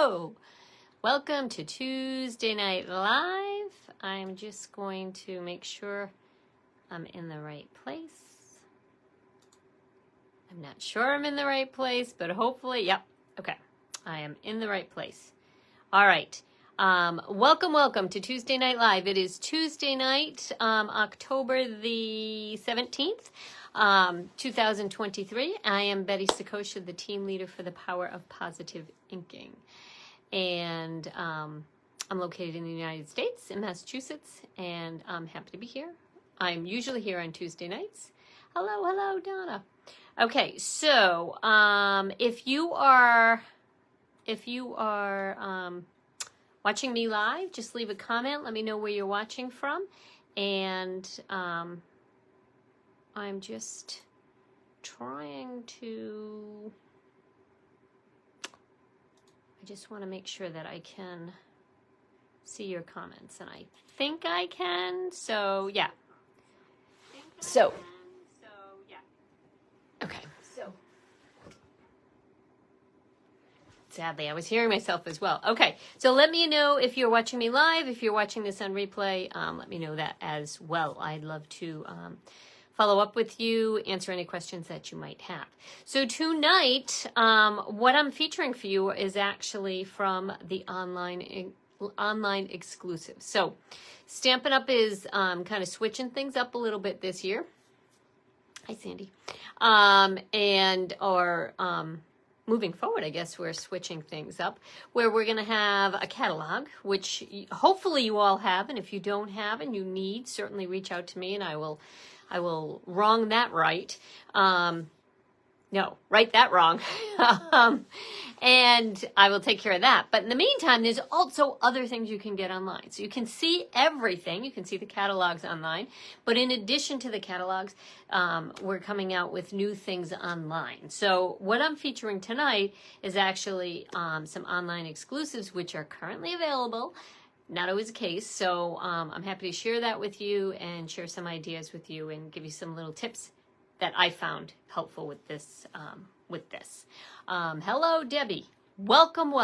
Hello! Welcome to Tuesday Night Live. I'm just going to make sure I'm in the right place. I'm not sure I'm in the right place, but hopefully, yep, okay. I am in the right place. All right. Welcome to Tuesday Night Live. It is Tuesday night, October the 17th. 2023. I am Betty Sakosha, the team leader for the Power of Positive Inking. And I'm located in the United States, in Massachusetts, and I'm happy to be here. I'm usually here on Tuesday nights. Hello, Donna. Okay, so if you are watching me live, just leave a comment. Let me know where you're watching from. And I'm just trying to, I just want to make sure that I can see your comments, and I think I can, so yeah. Okay. Sadly, I was hearing myself as well. Okay, so let me know if you're watching me live, if you're watching this on replay, let me know that as well. I'd love to follow up with you, answer any questions that you might have. So tonight, what I'm featuring for you is actually from the online exclusive. So Stampin' Up is kind of switching things up a little bit this year. Hi, Sandy. Moving forward, I guess we're switching things up, where we're going to have a catalog, which hopefully you all have, and if you don't have and you need, certainly reach out to me, and I will wrong that right. No, right that wrong. And I will take care of that. But in the meantime, there's also other things you can get online. So you can see everything. You can see the catalogs online. But in addition to the catalogs, we're coming out with new things online. So what I'm featuring tonight is actually some online exclusives, which are currently available. Not always the case. So I'm happy to share that with you and share some ideas with you and give you some little tips that I found helpful with this. Hello, Debbie. Welcome.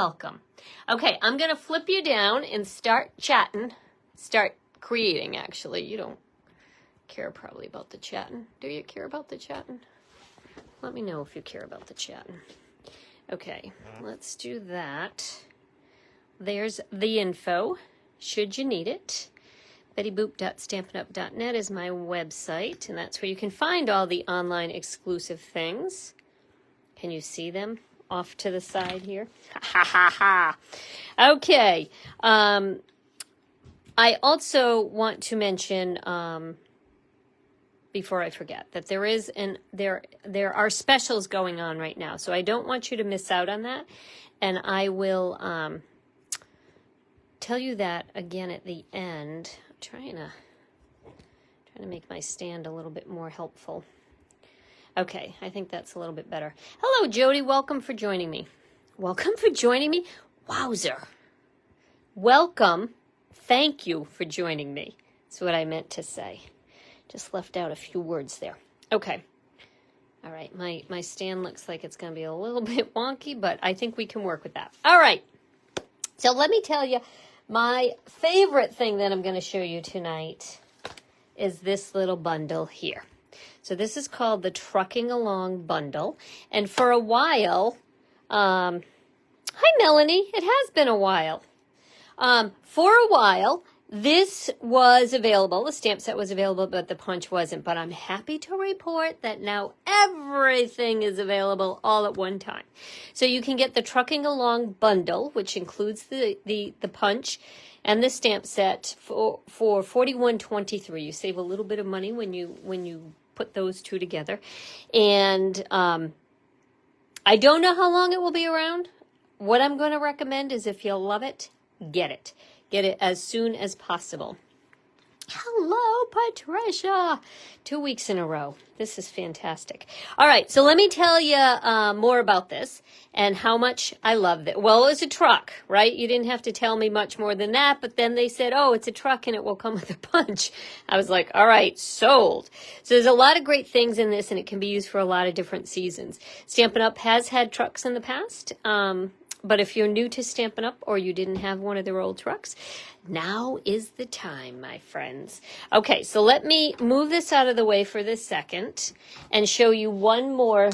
Okay, I'm going to flip you down and start chatting. Start creating, actually. You don't care probably about the chatting. Do you care about the chatting? Let me know if you care about the chatting. Okay, let's do that. There's the info, should you need it. bettyboop.stampinup.net is my website, and that's where you can find all the online exclusive things. Can you see them off to the side here? Okay. I also want to mention, before I forget, that there are specials going on right now, so I don't want you to miss out on that, and I will tell you that again at the end. Trying to make my stand a little bit more helpful. Okay, I think that's a little bit better. Hello, Jody. Welcome for joining me. Wowzer. Welcome. Thank you for joining me. That's what I meant to say. Just left out a few words there. Okay. All right, my stand looks like it's going to be a little bit wonky, but I think we can work with that. All right. So let me tell you, my favorite thing that I'm going to show you tonight is this little bundle here. So this is called the Trucking Along Bundle. And for a while, hi Melanie, it has been a while. For a while, this was available. The stamp set was available, but the punch wasn't. But I'm happy to report that now everything is available all at one time. So you can get the Trucking Along Bundle, which includes the punch and the stamp set for $41.23. You save a little bit of money when you put those two together. And I don't know how long it will be around. What I'm going to recommend is if you love it, get it. Get it as soon as possible. Hello, Patricia. 2 weeks in a row. This is fantastic. All right, so let me tell you more about this and how much I love it. Well, it's a truck, right? You didn't have to tell me much more than that, but then they said, oh, it's a truck and it will come with a punch. I was like, all right, sold. So there's a lot of great things in this, and it can be used for a lot of different seasons. Stampin' Up! Has had trucks in the past. But if you're new to Stampin' Up or you didn't have one of their old trucks, now is the time, my friends. Okay, so let me move this out of the way for this second and show you one more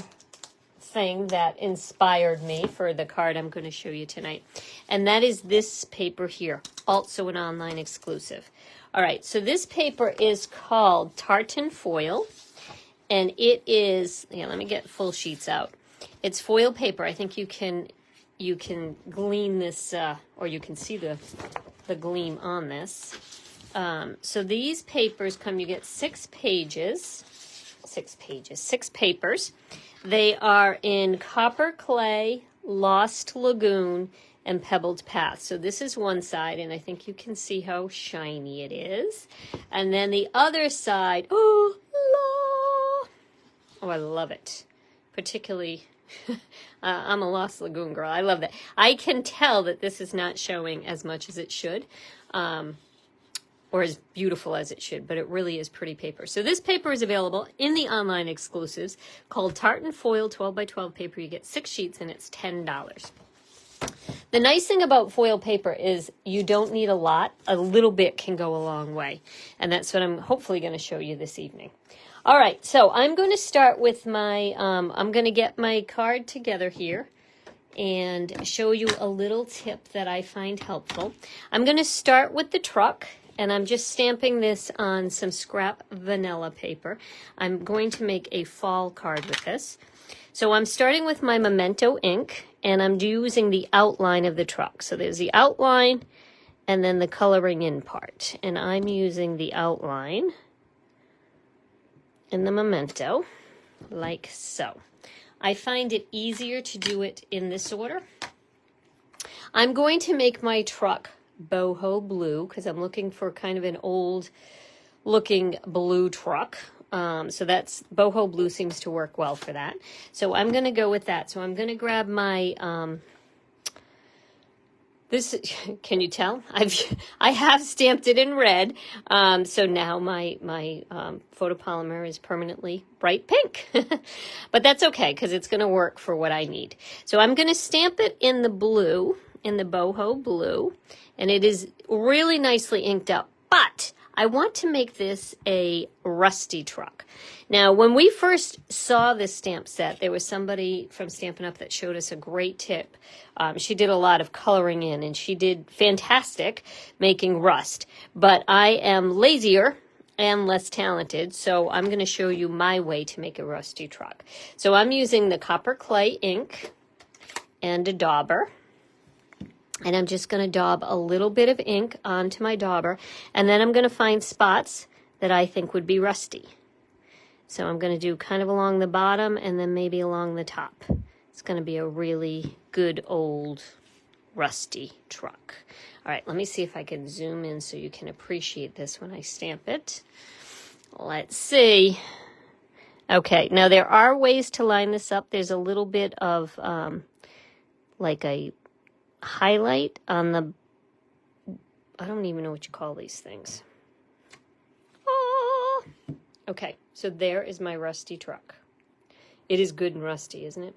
thing that inspired me for the card I'm going to show you tonight. And that is this paper here, also an online exclusive. All right, so this paper is called Tartan Foil, and it is, let me get full sheets out. It's foil paper. I think you can glean this, or you can see the gleam on this. So these papers come, you get 6 papers. They are in Copper Clay, Lost Lagoon, and Pebbled Path. So this is one side, and I think you can see how shiny it is. And then the other side, oh, I love it. Particularly, I'm a Lost Lagoon girl. I love that. I can tell that this is not showing as much as it should, or as beautiful as it should, but it really is pretty paper. So this paper is available in the online exclusives called Tartan Foil 12 by 12 paper. You get 6 sheets, and it's $10. The nice thing about foil paper is you don't need a lot. A little bit can go a long way, and that's what I'm hopefully going to show you this evening. All right, so I'm going to start with my, I'm going to get my card together here and show you a little tip that I find helpful. I'm going to start with the truck, and I'm just stamping this on some scrap vanilla paper. I'm going to make a fall card with this. So I'm starting with my Memento ink, and I'm using the outline of the truck. So there's the outline and then the coloring in part. And I'm using the outline in the Memento, like so. I find it easier to do it in this order. I'm going to make my truck boho blue because I'm looking for kind of an old looking blue truck. So that's boho blue seems to work well for that. So I'm going to go with that. So I'm going to grab my, this, can you tell? I have stamped it in red. So now my photopolymer is permanently bright pink, but that's okay because it's going to work for what I need. So I'm going to stamp it in the blue, in the boho blue, and it is really nicely inked up, but I want to make this a rusty truck. Now, when we first saw this stamp set, there was somebody from Stampin' Up! That showed us a great tip. She did a lot of coloring in, and she did fantastic making rust. But I am lazier and less talented, so I'm going to show you my way to make a rusty truck. So I'm using the Copper Clay ink and a dauber. And I'm just going to daub a little bit of ink onto my dauber, and then I'm going to find spots that I think would be rusty. So I'm going to do kind of along the bottom and then maybe along the top. It's going to be a really good old rusty truck. All right, let me see if I can zoom in so you can appreciate this when I stamp it. Let's see. Okay, now there are ways to line this up. There's a little bit of like a highlight on the, I don't even know what you call these things. Oh, okay, so there is my rusty truck. It is good and rusty, isn't it?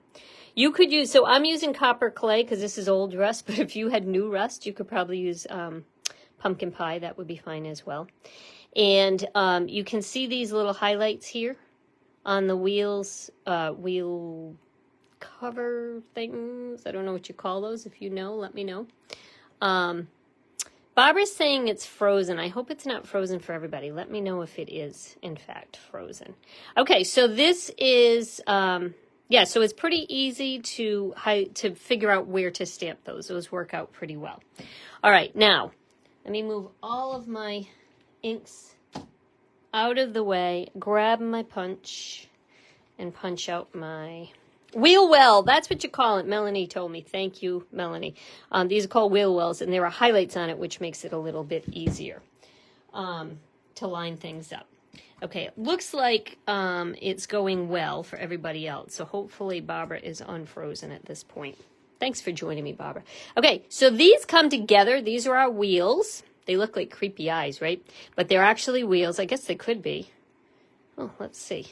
You could use, so I'm using Copper Clay because this is old rust, but if you had new rust, you could probably use pumpkin pie. That would be fine as well. And you can see these little highlights here on the wheels, wheel cover things. I don't know what you call those. If you know, let me know. Barbara's saying it's frozen. I hope it's not frozen for everybody. Let me know if it is, in fact, frozen. Okay, so this is, yeah, so it's pretty easy to figure out where to stamp those. Those work out pretty well. All right, now, let me move all of my inks out of the way, grab my punch, and punch out my wheel well. That's what you call it. Melanie told me. Thank you, Melanie. These are called wheel wells, and there are highlights on it, which makes it a little bit easier to line things up. Okay, it looks like it's going well for everybody else, so hopefully Barbara is unfrozen at this point. Thanks for joining me, Barbara. Okay, so these come together. These are our wheels. They look like creepy eyes, right? But they're actually wheels. I guess they could be. Oh, let's see.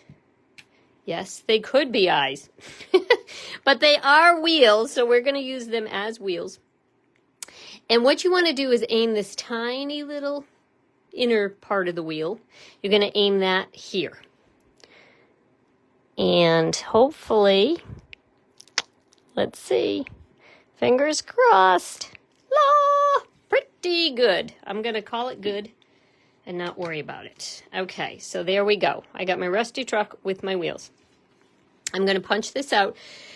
Yes, they could be eyes. But But they are wheels, so we're going to use them as wheels. And what you want to do is aim this tiny little inner part of the wheel. You're going to aim that here. And hopefully, let's see, fingers crossed. La! Pretty good. I'm going to call it good and not worry about it. Okay, so there we go. I got my rusty truck with my wheels. I'm going to punch this out.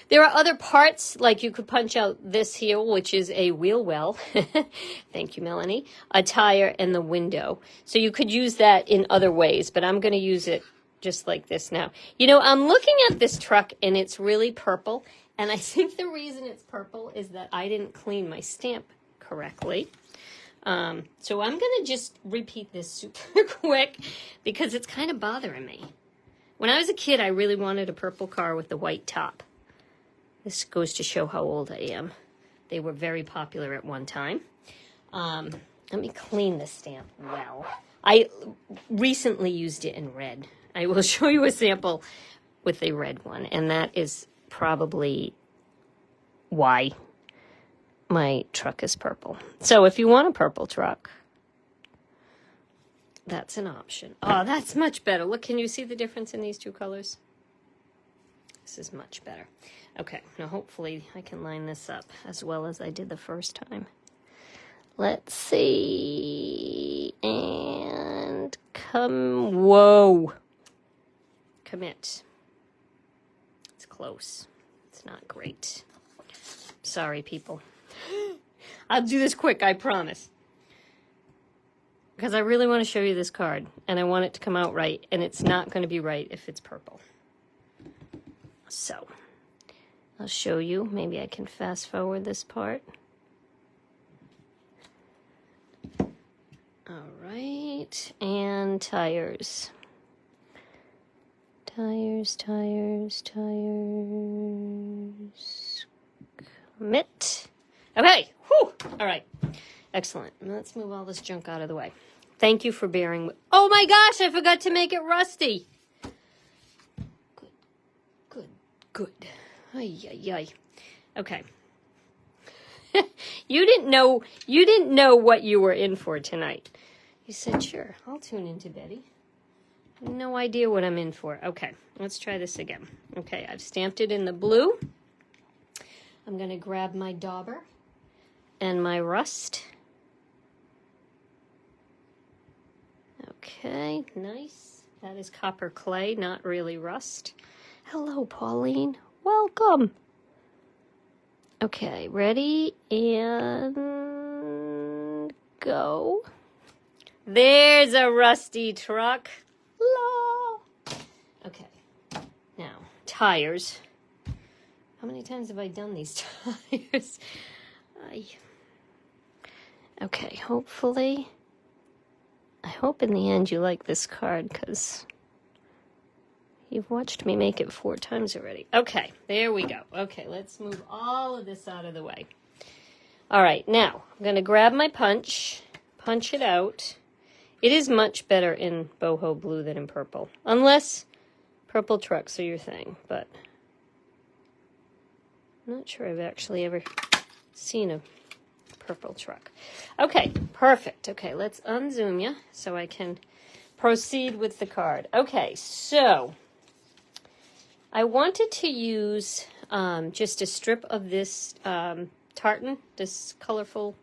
There are other parts, like you could punch out this here, which is a wheel well. Thank you, Melanie. A tire and the window. So you could use that in other ways, but I'm going to use it just like this now. You know, I'm looking at this truck and it's really purple. And I think the reason it's purple is that I didn't clean my stamp correctly. So I'm going to just repeat this super quick because it's kind of bothering me. When I was a kid, I really wanted a purple car with the white top. This goes to show how old I am. They were very popular at one time. Let me clean the stamp well. I recently used it in red. I will show you a sample with a red one, and that is probably why my truck is purple. So if you want a purple truck, that's an option. Oh, that's much better. Look, can you see the difference in these two colors? This is much better. Okay, now hopefully I can line this up as well as I did the first time. Let's see. And whoa. Commit. It's close. It's not great. Sorry, people. I'll do this quick, I promise. Because I really want to show you this card, and I want it to come out right, and it's not going to be right if it's purple. So, I'll show you. Maybe I can fast forward this part. All right, and tires. Tires, tires, tires. Commit. Okay, whew, all right. Excellent. Let's move all this junk out of the way. Thank you for bearing with... Oh my gosh, I forgot to make it rusty. Good, good, good. Ay, ay, ay. Okay. You didn't know what you were in for tonight. You said, sure, I'll tune into Betty. No idea what I'm in for. Okay, let's try this again. Okay, I've stamped it in the blue. I'm going to grab my dauber and my rust. Okay, nice. That is copper clay, not really rust. Hello, Pauline. Welcome. Okay, ready and go. There's a rusty truck. La. Okay, now tires. How many times have I done these tires? Okay, hopefully, I hope in the end you like this card because you've watched me make it 4 times already. Okay, there we go. Okay, let's move all of this out of the way. All right, now I'm going to grab my punch it out. It is much better in boho blue than in purple, unless purple trucks are your thing, but I'm not sure I've actually ever seen a purple truck. Okay, perfect. Okay, let's unzoom you so I can proceed with the card. Okay, so I wanted to use just a strip of this tartan, this colorful,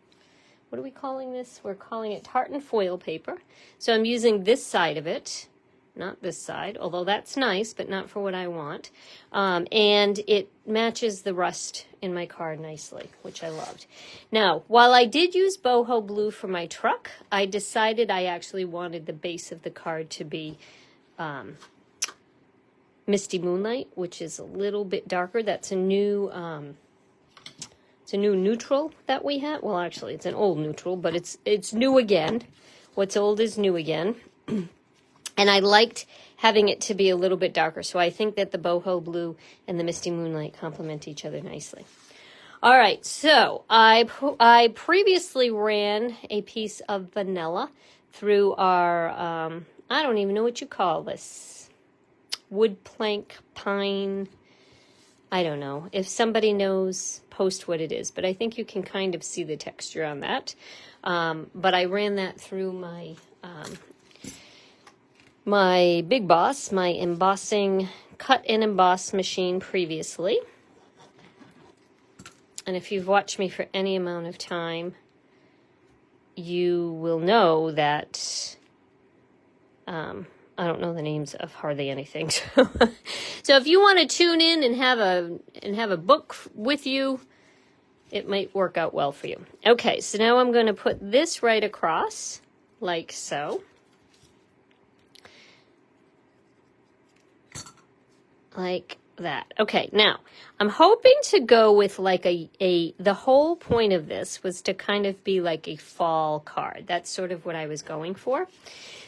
what are we calling this? We're calling it tartan foil paper. So I'm using this side of it, not this side, although that's nice, but not for what I want. And it matches the rust in my card nicely, which I loved. Now, while I did use boho blue for my truck, I decided I actually wanted the base of the card to be Misty Moonlight, which is a little bit darker. That's a new neutral that we have. Well, actually, it's an old neutral, but it's new again. What's old is new again. And I liked having it to be a little bit darker, so I think that the boho blue and the Misty Moonlight complement each other nicely. All right, so I previously ran a piece of vanilla through our, I don't even know what you call this, wood plank pine I don't know. If somebody knows, post what it is. But I think you can kind of see the texture on that. But I ran that through my my Big Boss, my embossing, cut and emboss machine previously. And if you've watched me for any amount of time, you will know that I don't know the names of hardly anything. So if you want to tune in and have a book with you, it might work out well for you. Okay, so now I'm going to put this right across, like so. Like that. Okay, now I'm hoping to go with like the whole point of this was to kind of be like a fall card. That's sort of what I was going for.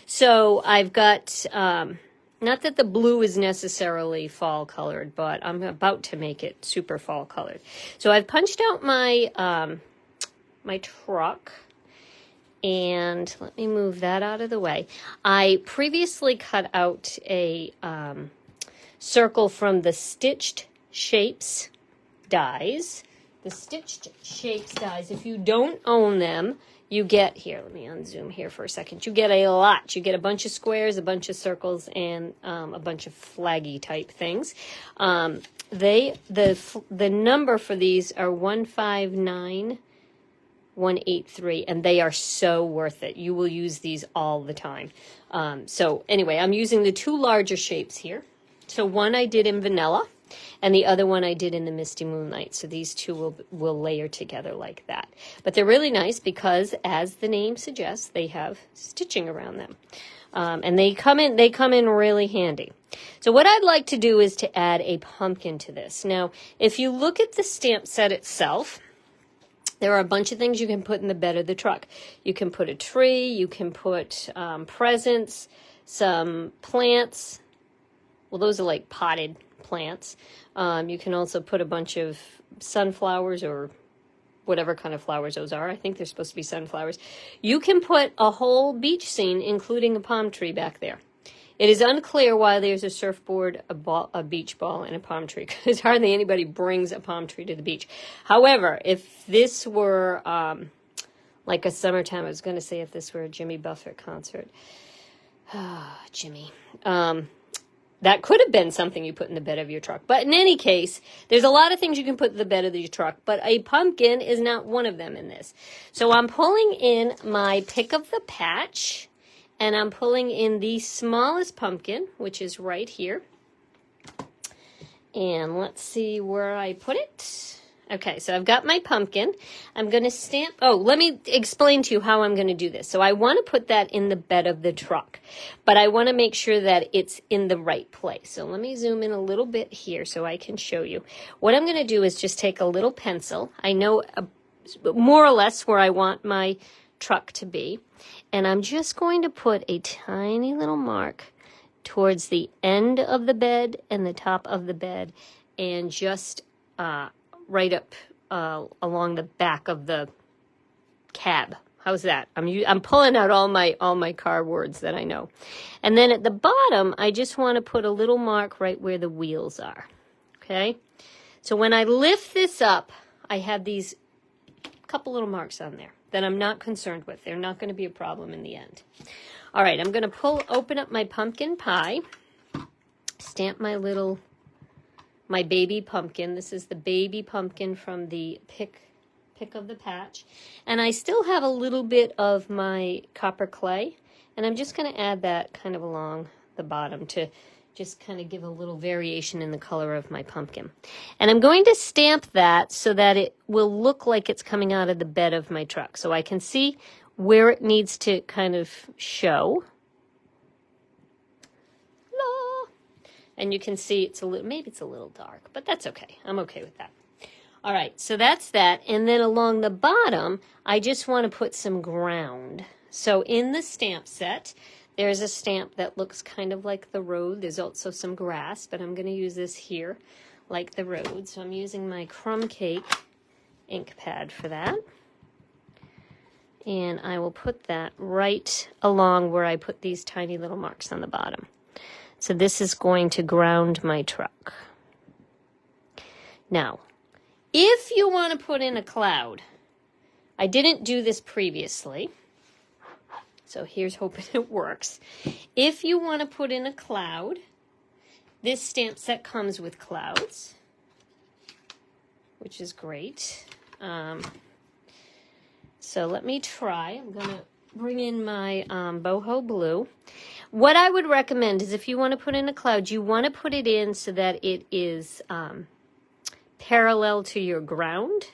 So I've got, not that the blue is necessarily fall colored, but I'm about to make it super fall colored. So I've punched out my, my truck, and let me move that out of the way. I previously cut out a, circle from the Stitched Shapes dies. The Stitched Shapes dies, if you don't own them, you get, here, let me unzoom here for a second. You get a lot. You get a bunch of squares, a bunch of circles, and a bunch of flaggy type things. The number for these are 159183, and they are so worth it. You will use these all the time. So anyway, I'm using the two larger shapes here. So one I did in vanilla, and the other one I did in the Misty Moonlight. So these two will layer together like that. But they're really nice because, as the name suggests, they have stitching around them. And they come in really handy. So what I'd like to do is to add a pumpkin to this. Now, if you look at the stamp set itself, there are a bunch of things you can put in the bed of the truck. You can put a tree, you can put presents, some plants. Well, those are like potted plants. You can also put a bunch of sunflowers or whatever kind of flowers those are. I think they're supposed to be sunflowers. You can put a whole beach scene, including a palm tree back there. It is unclear why there's a surfboard, a beach ball, and a palm tree, because hardly anybody brings a palm tree to the beach. However, if this were like a summertime, I was going to say if this were a Jimmy Buffett concert. Jimmy. That could have been something you put in the bed of your truck. But in any case, there's a lot of things you can put in the bed of your truck, but a pumpkin is not one of them in this. So I'm pulling in my pick of the patch, and I'm pulling in the smallest pumpkin, which is right here. And let's see where I put it. Okay, so I've got my pumpkin. I'm going to stamp. Oh, let me explain to you how I'm going to do this. So I want to put that in the bed of the truck, but I want to make sure that it's in the right place. So let me zoom in a little bit here so I can show you. What I'm going to do is just take a little pencil. I know more or less where I want my truck to be, and I'm just going to put a tiny little mark towards the end of the bed and the top of the bed, and just right up along the back of the cab. How's that? I'm pulling out all my car words that I know. And then at the bottom, I just want to put a little mark right where the wheels are. Okay? So when I lift this up, I have these couple little marks on there that I'm not concerned with. They're not going to be a problem in the end. All right, I'm going to open up my pumpkin pie, stamp my baby pumpkin. This is the baby pumpkin from the pick of the patch. And I still have a little bit of my copper clay, and I'm just going to add that kind of along the bottom to just kind of give a little variation in the color of my pumpkin. And I'm going to stamp that so that it will look like it's coming out of the bed of my truck, so I can see where it needs to kind of show. And you can see maybe it's a little dark, but that's okay. I'm okay with that. All right, so that's that. And then along the bottom, I just want to put some ground. So in the stamp set, there's a stamp that looks kind of like the road. There's also some grass, but I'm going to use this here like the road. So I'm using my crumb cake ink pad for that. And I will put that right along where I put these tiny little marks on the bottom. So this is going to ground my truck. Now, if you want to put in a cloud, I didn't do this previously, so here's hoping it works. If you want to put in a cloud, this stamp set comes with clouds, which is great. So let me try. I'm going to bring in my boho blue. What I would recommend is if you want to put in a cloud, you want to put it in so that it is parallel to your ground.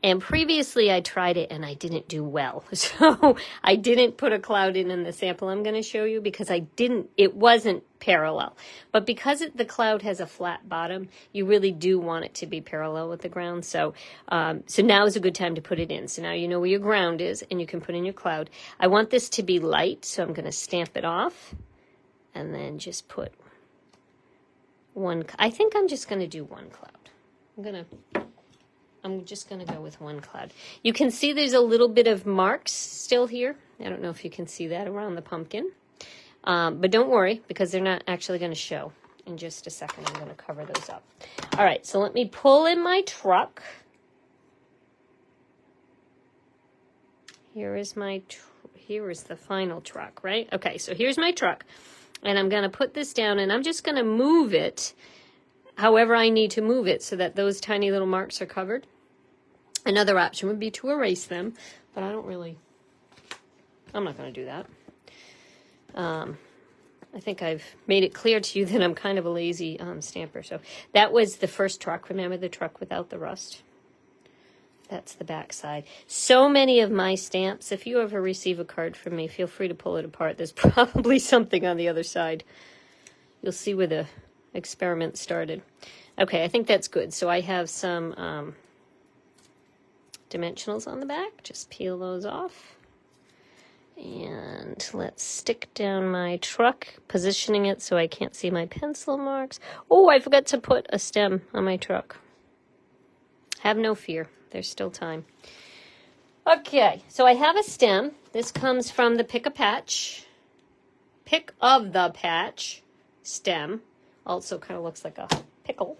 And previously I tried it and I didn't do well. So I didn't put a cloud in the sample I'm going to show you because it wasn't parallel. But because the cloud has a flat bottom, you really do want it to be parallel with the ground. So now is a good time to put it in. So now you know where your ground is and you can put in your cloud. I want this to be light, so I'm going to stamp it off and then just put one. I think I'm just going to do one cloud. I'm just going to go with one cloud. You can see there's a little bit of marks still here. I don't know if you can see that around the pumpkin. But don't worry, because they're not actually going to show. In just a second, I'm going to cover those up. All right, so let me pull in my truck. Here is the final truck, right? Okay, so here's my truck. And I'm going to put this down, and I'm just going to move it however I need to move it so that those tiny little marks are covered. Another option would be to erase them, but I'm not going to do that. I think I've made it clear to you that I'm kind of a lazy stamper. So that was the first truck. Remember the truck without the rust? That's the back side. So many of my stamps, if you ever receive a card from me, feel free to pull it apart. There's probably something on the other side. You'll see where the experiment started. Okay, I think that's good. So I have some dimensionals on the back. Just peel those off. And let's stick down my truck, positioning it so I can't see my pencil marks. Oh, I forgot to put a stem on my truck. Have no fear. There's still time. Okay, so I have a stem. This comes from the Pick of the Patch stem. Also kind of looks like a pickle.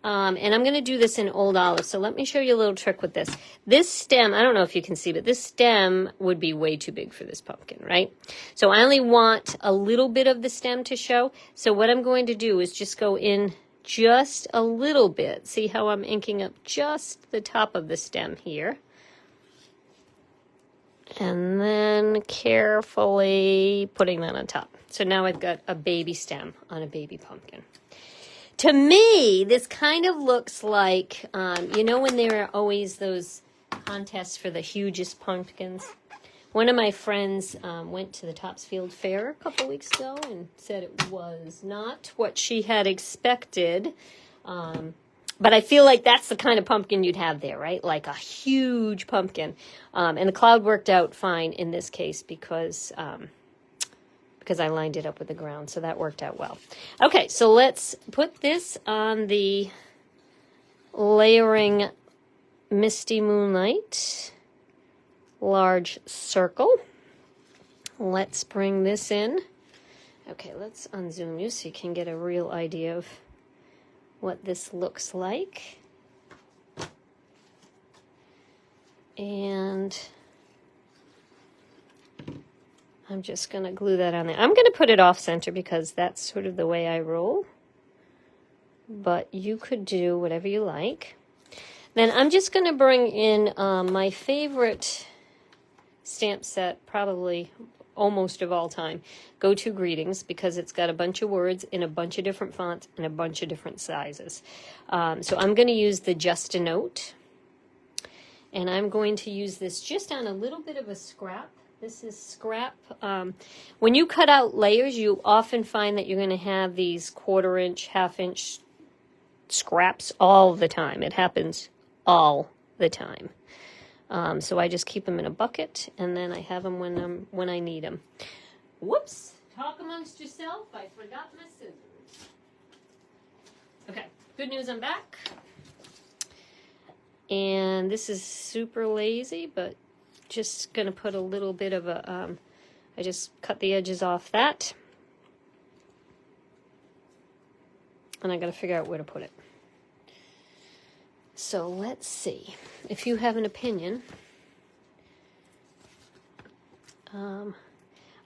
And I'm going to do this in Old Olive. So let me show you a little trick with this. This stem, I don't know if you can see, but this stem would be way too big for this pumpkin, right? So I only want a little bit of the stem to show. So what I'm going to do is just go in just a little bit. See how I'm inking up just the top of the stem here. And then carefully putting that on top. So now I've got a baby stem on a baby pumpkin. To me, this kind of looks like, you know when there are always those contests for the hugest pumpkins? One of my friends went to the Topsfield Fair a couple weeks ago and said it was not what she had expected. But I feel like that's the kind of pumpkin you'd have there, right? Like a huge pumpkin. And the cloud worked out fine in this case because I lined it up with the ground, so that worked out well. Okay, so let's put this on the layering Misty Moonlight large circle. Let's bring this in. Okay, let's unzoom you so you can get a real idea of what this looks like. And I'm just going to glue that on there. I'm going to put it off center because that's sort of the way I roll. But you could do whatever you like. Then I'm just going to bring in my favorite stamp set, probably almost of all time, Go To Greetings, because it's got a bunch of words in a bunch of different fonts and a bunch of different sizes. So I'm going to use the Just a Note. And I'm going to use this just on a little bit of a scrap. This is scrap. When you cut out layers, you often find that you're going to have these 1/4 inch, 1/2 inch scraps all the time. It happens all the time. So I just keep them in a bucket, and then I have them when I need them. Whoops! Talk amongst yourself. I forgot my scissors. Okay, good news, I'm back. And this is super lazy, but just going to put a little bit of a, I just cut the edges off that. And I got to figure out where to put it. So let's see if you have an opinion.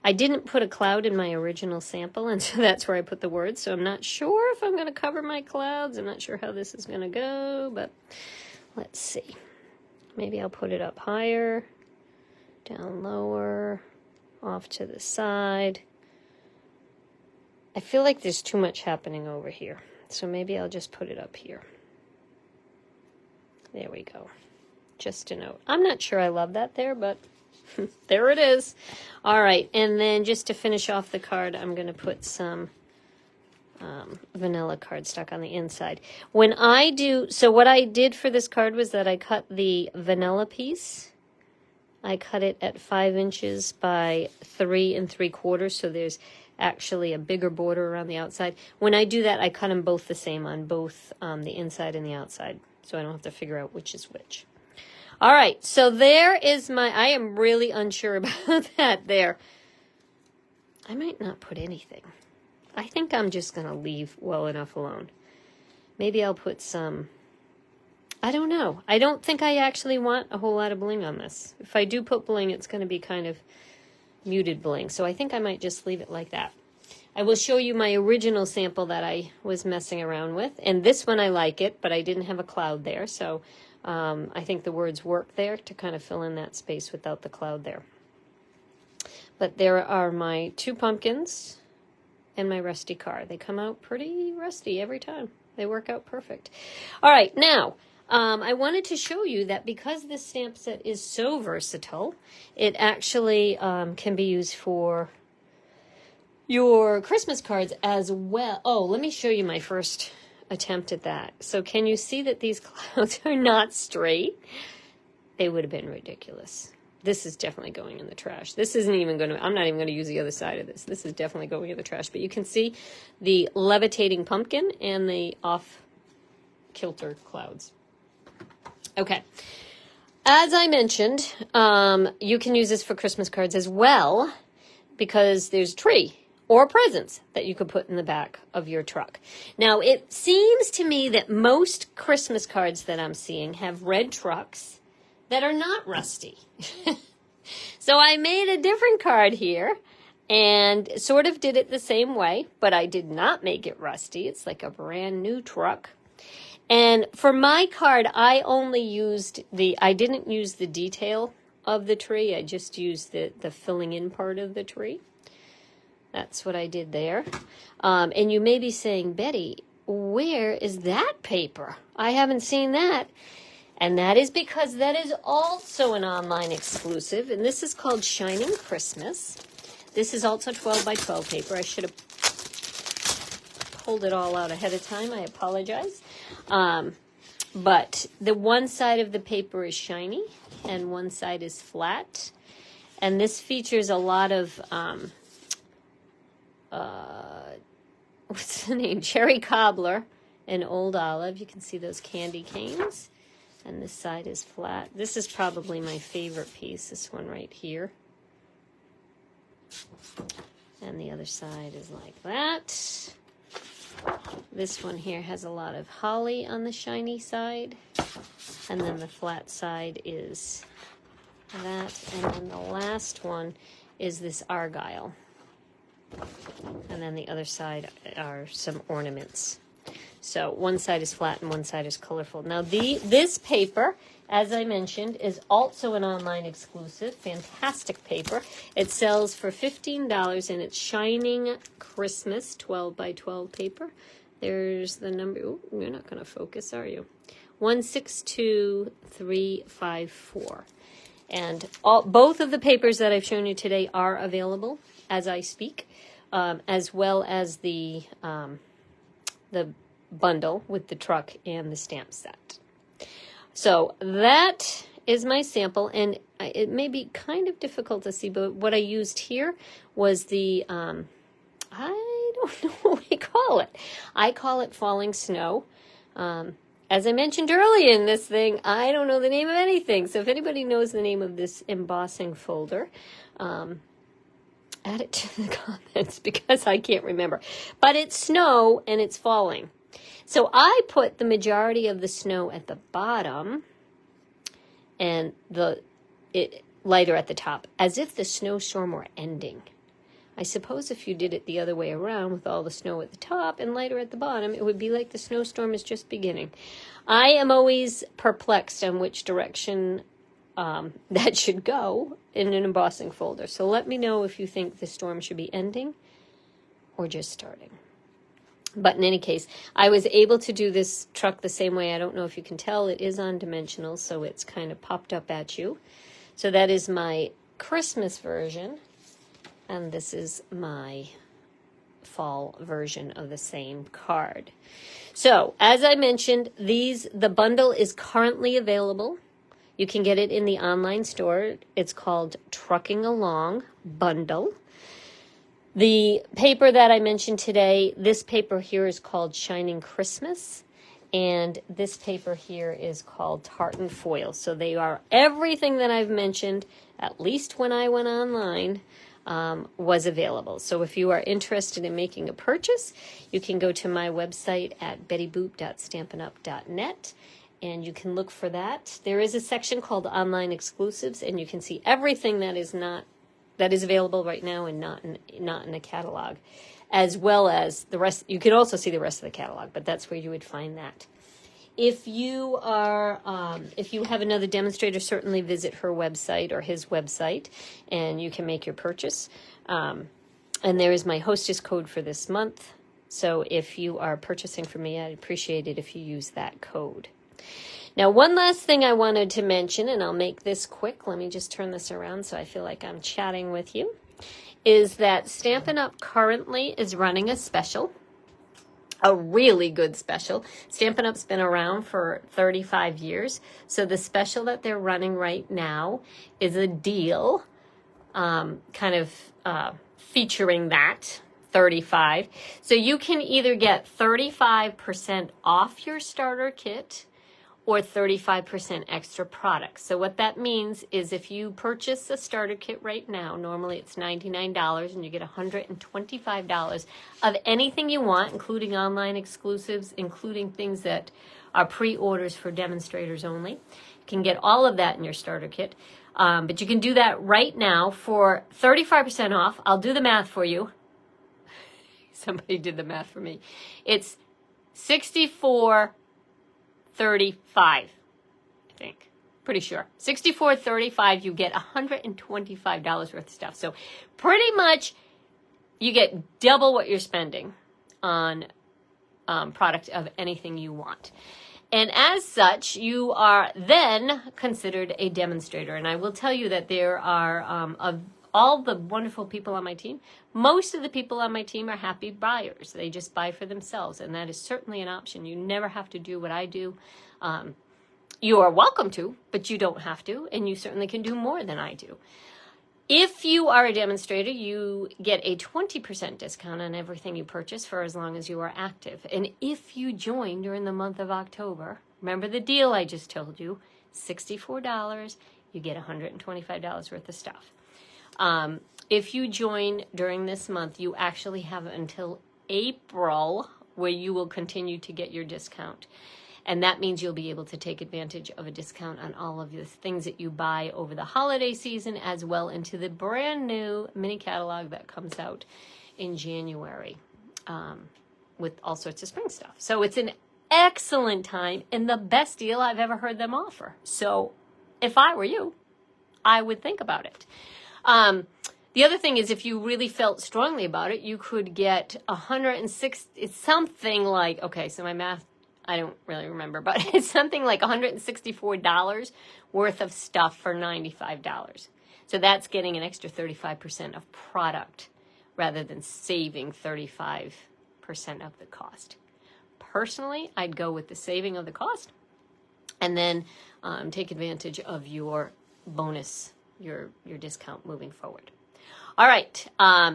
I didn't put a cloud in my original sample, and so that's where I put the words. So I'm not sure if I'm going to cover my clouds. I'm not sure how this is going to go, but let's see. Maybe I'll put it up higher, down lower, off to the side. I feel like there's too much happening over here, so maybe I'll just put it up here. There we go. Just a note. I'm not sure I love that there, but there it is. All right, and then just to finish off the card, I'm going to put some vanilla cardstock on the inside. When I do, so what I did for this card was that I cut the vanilla piece. I cut it at 5 inches by 3 3/4, so there's actually a bigger border around the outside. When I do that, I cut them both the same on both the inside and the outside, so I don't have to figure out which is which. All right, so there is I am really unsure about that there. I might not put anything. I think I'm just going to leave well enough alone. Maybe I'll put some, I don't know. I don't think I actually want a whole lot of bling on this. If I do put bling, it's going to be kind of muted bling. So I think I might just leave it like that. I will show you my original sample that I was messing around with. And this one I like it, but I didn't have a cloud there. So I think the words work there to kind of fill in that space without the cloud there. But there are my 2 pumpkins and my rusty card. They come out pretty rusty every time. They work out perfect. All right, now I wanted to show you that because this stamp set is so versatile, it actually can be used for your Christmas cards as well. Oh, let me show you my first attempt at that. So can you see that these clouds are not straight? They would have been ridiculous. This is definitely going in the trash. This isn't even going to, I'm not even going to use the other side of this. This is definitely going in the trash. But you can see the levitating pumpkin and the off-kilter clouds. Okay. As I mentioned, you can use this for Christmas cards as well because there's a tree or presents that you could put in the back of your truck. Now, it seems to me that most Christmas cards that I'm seeing have red trucks that are not rusty. So I made a different card here and sort of did it the same way, but I did not make it rusty. It's like a brand new truck. And for my card, I only used I didn't use the detail of the tree. I just used the filling in part of the tree. That's what I did there. And you may be saying, Betty, where is that paper? I haven't seen that. And that is because that is also an online exclusive. And this is called Shining Christmas. This is also 12 by 12 paper. I should have pulled it all out ahead of time. I apologize. But the one side of the paper is shiny and one side is flat. And this features a lot of... what's the name? Cherry cobbler and old olive. You can see those candy canes. And this side is flat. This is probably my favorite piece, this one right here. And the other side is like that. This one here has a lot of holly on the shiny side. And then the flat side is that. And then the last one is this argyle. And then the other side are some ornaments. So one side is flat and one side is colorful. Now this paper, as I mentioned, is also an online exclusive. Fantastic paper. It sells for $15 and it's Shining Christmas 12 by 12 paper. There's the number. Oh, you're not going to focus, are you? 162354. And both of the papers that I've shown you today are available as I speak, as well as the bundle with the truck and the stamp set. So that is my sample, and it may be kind of difficult to see, but what I used here was the, I don't know what we call it. I call it falling snow. As I mentioned earlier in this thing, I don't know the name of anything. So if anybody knows the name of this embossing folder, add it to the comments because I can't remember. But it's snow and it's falling. So I put the majority of the snow at the bottom and it lighter at the top, as if the snowstorm were ending. I suppose if you did it the other way around with all the snow at the top and lighter at the bottom, it would be like the snowstorm is just beginning. I am always perplexed on which direction that should go in an embossing folder. So let me know if you think the storm should be ending or just starting. But in any case, I was able to do this truck the same way. I don't know if you can tell, it is on dimensional, so it's kind of popped up at you. So that is my Christmas version, and this is my fall version of the same card. So, as I mentioned, the bundle is currently available. You can get it in the online store. It's called Trucking Along Bundle. The paper that I mentioned today, this paper here is called Shining Christmas, and this paper here is called Tartan Foil. So they are everything that I've mentioned, at least when I went online, was available. So if you are interested in making a purchase, you can go to my website at bettyboop.stampinup.net, and you can look for that. There is a section called Online Exclusives, and you can see everything that is available right now and not in the catalog, as well as the rest. You can also see the rest of the catalog, but that's where you would find that. If you have another demonstrator, certainly visit her website or his website, and you can make your purchase. And there is my hostess code for this month. So if you are purchasing from me, I'd appreciate it if you use that code. Now, one last thing I wanted to mention, and I'll make this quick. Let me just turn this around so I feel like I'm chatting with you, is that Stampin' Up! Currently is running a special, a really good special. Stampin' Up's been around for 35 years, so the special that they're running right now is a deal featuring that 35. So you can either get 35% off your starter kit or 35% extra products. So what that means is if you purchase a starter kit right now, normally it's $99, and you get $125 of anything you want, including online exclusives, including things that are pre-orders for demonstrators only. You can get all of that in your starter kit. But you can do that right now for 35% off. I'll do the math for you. Somebody did the math for me. It's $64.35, I think. Pretty sure. $64.35, you get $125 worth of stuff. So pretty much you get double what you're spending on product of anything you want. And as such, you are then considered a demonstrator. And I will tell you that there are, of all the wonderful people on my team, most of the people on my team are happy buyers. They just buy for themselves. And that is certainly an option. You never have to do what I do. You are welcome to, but you don't have to. And you certainly can do more than I do. If you are a demonstrator, you get a 20% discount on everything you purchase for as long as you are active. And if you join during the month of October, remember the deal I just told you, $64, you get $125 worth of stuff. If you join during this month, you actually have until April where you will continue to get your discount. And that means you'll be able to take advantage of a discount on all of the things that you buy over the holiday season, as well into the brand new mini catalog that comes out in January with all sorts of spring stuff. So it's an excellent time and the best deal I've ever heard them offer. So if I were you, I would think about it. The other thing is, if you really felt strongly about it, you could get 106. It's something like, okay, so my math, I don't really remember, but it's something like $164 worth of stuff for $95. So that's getting an extra 35% of product rather than saving 35% of the cost. Personally, I'd go with the saving of the cost and then take advantage of your bonus, your discount moving forward. All right,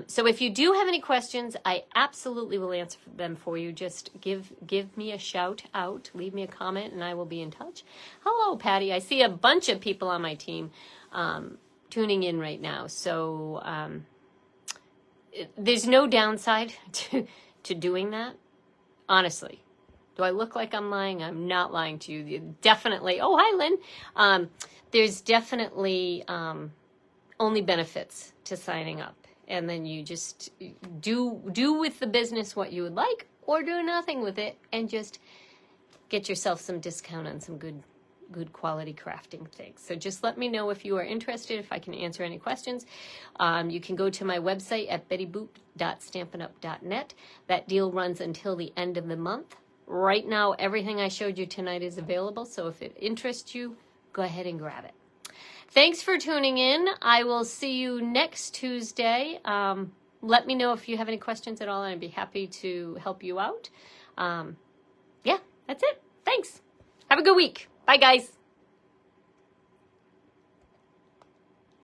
so if you do have any questions, I absolutely will answer them for you. Just give me a shout out, leave me a comment, and I will be in touch. Hello, Patty. I see a bunch of people on my team tuning in right now. So there's no downside to doing that. Honestly, Do I look like I'm lying? I'm not lying to you. Definitely. Oh, hi, Lynn. There's definitely only benefits to signing up. And then you just do with the business what you would like, or do nothing with it and just get yourself some discount on some good quality crafting things. So just let me know if you are interested, if I can answer any questions. You can go to my website at bettyboop.stampinup.net. That deal runs until the end of the month. Right now, everything I showed you tonight is available, so if it interests you, go ahead and grab it. Thanks for tuning in. I will see you next Tuesday. Let me know if you have any questions at all, and I'd be happy to help you out. Yeah, that's it. Thanks. Have a good week. Bye, guys.